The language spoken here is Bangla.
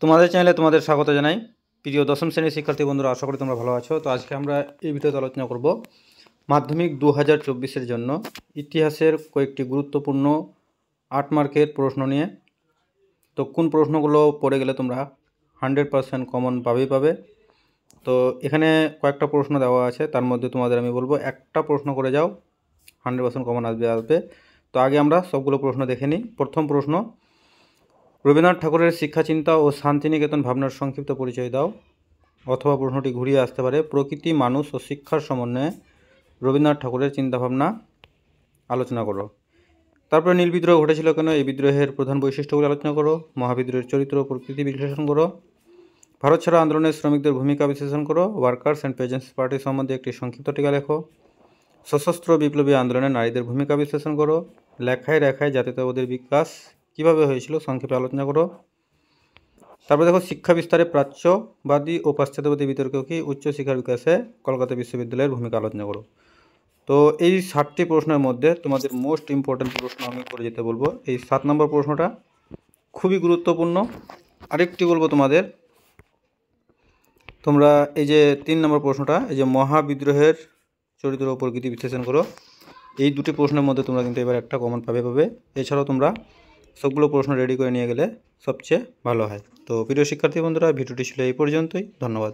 তোমাদের চ্যানেলে তোমাদের স্বাগত জানাই। প্রিয় দশম শ্রেণীর শিক্ষার্থী বন্ধুরা, আশা করি তোমরা ভালো আছো। তো আজকে আমরা এই ভিডিওতে আলোচনা করব মাধ্যমিক 2024-এর জন্য ইতিহাসের কয়েকটি গুরুত্বপূর্ণ 8 মার্কের প্রশ্ন নিয়ে। তো কোন প্রশ্নগুলো পড়ে গেলে তোমরা 100% কমন পাবে। তো এখানে কয়েকটা প্রশ্ন দেওয়া আছে, তার মধ্যে তোমাদের আমি বলবো একটা প্রশ্ন করে যাও, 100% কমন আসবে। তো আগে আমরা সবগুলো প্রশ্ন দেখে নিই। প্রথম প্রশ্ন, রবীন্দ্রনাথ ঠাকুরের শিক্ষাচিন্তা ও শান্তিনিকেতন ভাবনার সংক্ষিপ্ত পরিচয় দাও। অথবা প্রশ্নটি ঘুরিয়ে আসতে পারে, প্রকৃতি, মানুষ ও শিক্ষার সমন্বয়ে রবীন্দ্রনাথ ঠাকুরের চিন্তাভাবনা আলোচনা করো। তারপরে নীল বিদ্রোহ ঘটেছিল কেন, এই বিদ্রোহের প্রধান বৈশিষ্ট্যগুলি আলোচনা করো। মহাবিদ্রোহের চরিত্র ও প্রকৃতি বিশ্লেষণ করো। ভারত ছাড়ো আন্দোলনের শ্রমিকদের ভূমিকা বিশ্লেষণ করো। ওয়ার্কার্স অ্যান্ড পেজেন্টস পার্টি সম্বন্ধে একটি সংক্ষিপ্ত টিকা লেখো। সশস্ত্র বিপ্লবী আন্দোলনে নারীদের ভূমিকা বিশ্লেষণ করো। লেখায় রেখায় জাতীয়তাবাদের বিকাশ কীভাবে হয়েছিল সংক্ষেপে আলোচনা করো। তারপরে দেখো, শিক্ষা বিস্তারে প্রাচ্যবাদী ও পাশ্চাত্যবাদী বিতর্ক কি, উচ্চশিক্ষার বিকাশে কলকাতা বিশ্ববিদ্যালয়ের ভূমিকা আলোচনা করো। তো এই 7টি প্রশ্নের মধ্যে তোমাদের মোস্ট ইম্পর্ট্যান্ট প্রশ্ন আমি করে যেতে বলবো। এই 7 নম্বর প্রশ্নটা খুবই গুরুত্বপূর্ণ। আরেকটি বলবো তোমাদের, তোমরা এই যে 3 নম্বর প্রশ্নটা, এই যে মহাবিদ্রোহের চরিত্র ও প্রকৃতি বিশ্লেষণ করো, এই দুটি প্রশ্নের মধ্যে তোমরা কিন্তু এবার একটা কমন পাবে। এছাড়াও তোমরা সবগুলো প্রশ্ন রেডি করে নিয়ে গেলে সবচেয়ে ভালো হয়। তো প্রিয় শিক্ষার্থী বন্ধুরা, ভিডিওটি ছিল এই পর্যন্তই। ধন্যবাদ।